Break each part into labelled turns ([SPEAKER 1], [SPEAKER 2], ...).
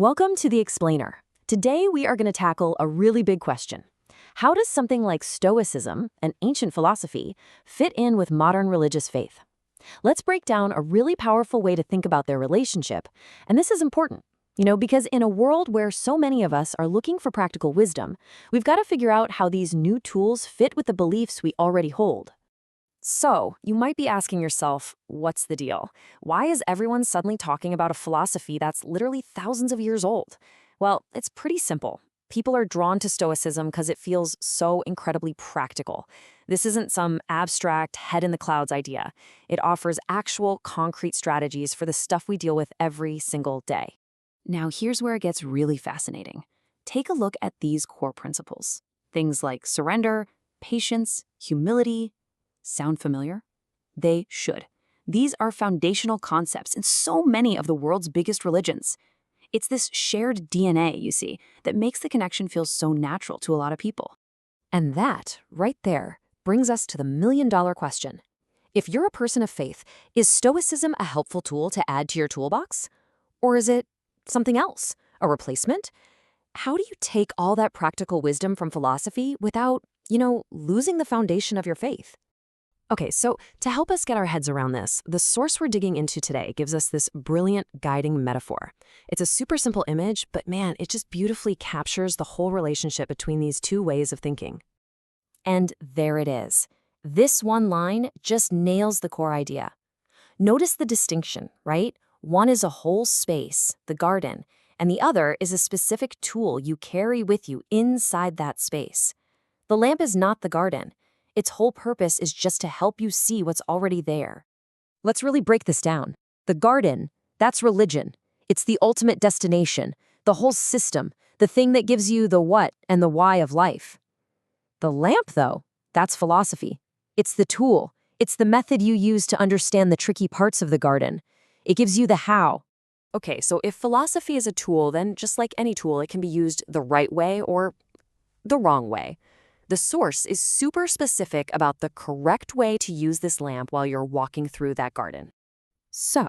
[SPEAKER 1] Welcome to The Explainer. Today we are going to tackle a really big question. How does something like Stoicism, an ancient philosophy, fit in with modern religious faith? Let's break down a really powerful way to think about their relationship, and this is important. Because in a world where so many of us are looking for practical wisdom, we've got to figure out how these new tools fit with the beliefs we already hold. So, you might be asking yourself, what's the deal? Why is everyone suddenly talking about a philosophy that's literally thousands of years old? Well, it's pretty simple. People are drawn to Stoicism because it feels so incredibly practical. This isn't some abstract, head-in-the-clouds idea. It offers actual, concrete strategies for the stuff we deal with every single day. Now, here's where it gets really fascinating. Take a look at these core principles. Things like surrender, patience, humility. Sound familiar? They should. These are foundational concepts in so many of the world's biggest religions. It's this shared DNA, you see, that makes the connection feel so natural to a lot of people. And that, right there, brings us to the million-dollar question. If you're a person of faith, is Stoicism a helpful tool to add to your toolbox? Or is it something else, a replacement? How do you take all that practical wisdom from philosophy without, losing the foundation of your faith? Okay, so to help us get our heads around this, the source we're digging into today gives us this brilliant guiding metaphor. It's a super simple image, but man, it just beautifully captures the whole relationship between these two ways of thinking. And there it is. This one line just nails the core idea. Notice the distinction, right? One is a whole space, the garden, and the other is a specific tool you carry with you inside that space. The lamp is not the garden. Its whole purpose is just to help you see what's already there. Let's really break this down. The garden, that's religion. It's the ultimate destination, the whole system, the thing that gives you the what and the why of life. The lamp, though, that's philosophy. It's the tool. It's the method you use to understand the tricky parts of the garden. It gives you the how. Okay, so if philosophy is a tool, then just like any tool, it can be used the right way or the wrong way. The source is super specific about the correct way to use this lamp while you're walking through that garden. So,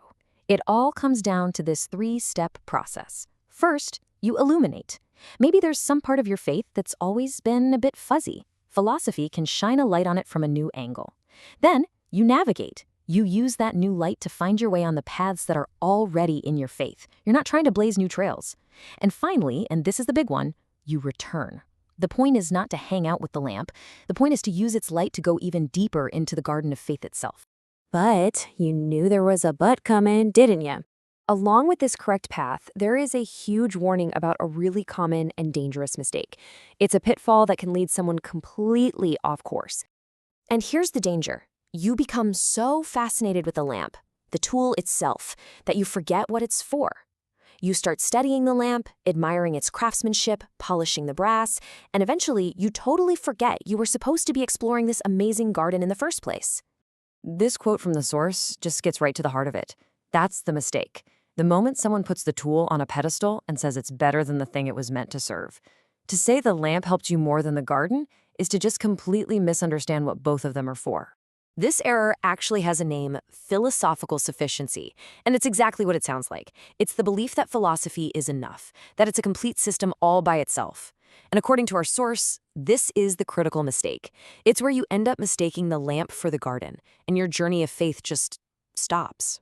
[SPEAKER 1] it all comes down to this three-step process. First, you illuminate. Maybe there's some part of your faith that's always been a bit fuzzy. Philosophy can shine a light on it from a new angle. Then, you navigate. You use that new light to find your way on the paths that are already in your faith. You're not trying to blaze new trails. And finally, and this is the big one, you return. The point is not to hang out with the lamp. The point is to use its light to go even deeper into the garden of faith itself.
[SPEAKER 2] But you knew there was a but coming, didn't you?
[SPEAKER 1] Along with this correct path, there is a huge warning about a really common and dangerous mistake. It's a pitfall that can lead someone completely off course. And here's the danger. You become so fascinated with the lamp, the tool itself, that you forget what it's for. You start studying the lamp, admiring its craftsmanship, polishing the brass, and eventually you totally forget you were supposed to be exploring this amazing garden in the first place. This quote from the source just gets right to the heart of it. That's the mistake. The moment someone puts the tool on a pedestal and says it's better than the thing it was meant to serve. To say the lamp helped you more than the garden is to just completely misunderstand what both of them are for. This error actually has a name, philosophical sufficiency, and it's exactly what it sounds like. It's the belief that philosophy is enough, that it's a complete system all by itself. And according to our source, this is the critical mistake. It's where you end up mistaking the lamp for the garden, and your journey of faith just stops.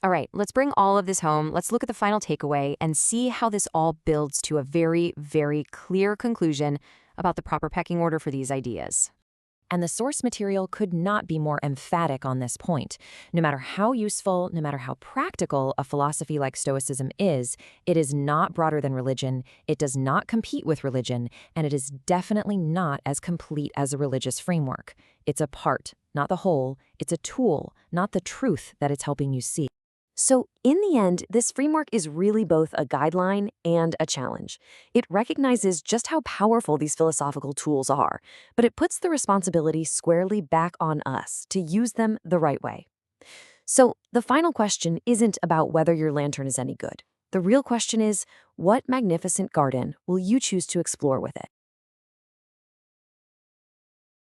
[SPEAKER 1] All right, let's bring all of this home. Let's look at the final takeaway and see how this all builds to a very, very clear conclusion about the proper pecking order for these ideas. And the source material could not be more emphatic on this point. No matter how useful, no matter how practical a philosophy like Stoicism is, it is not broader than religion, it does not compete with religion, and it is definitely not as complete as a religious framework. It's a part, not the whole. It's a tool, not the truth that it's helping you see. So, in the end, this framework is really both a guideline and a challenge. It recognizes just how powerful these philosophical tools are, but it puts the responsibility squarely back on us to use them the right way. So, the final question isn't about whether your lantern is any good. The real question is, what magnificent garden will you choose to explore with it?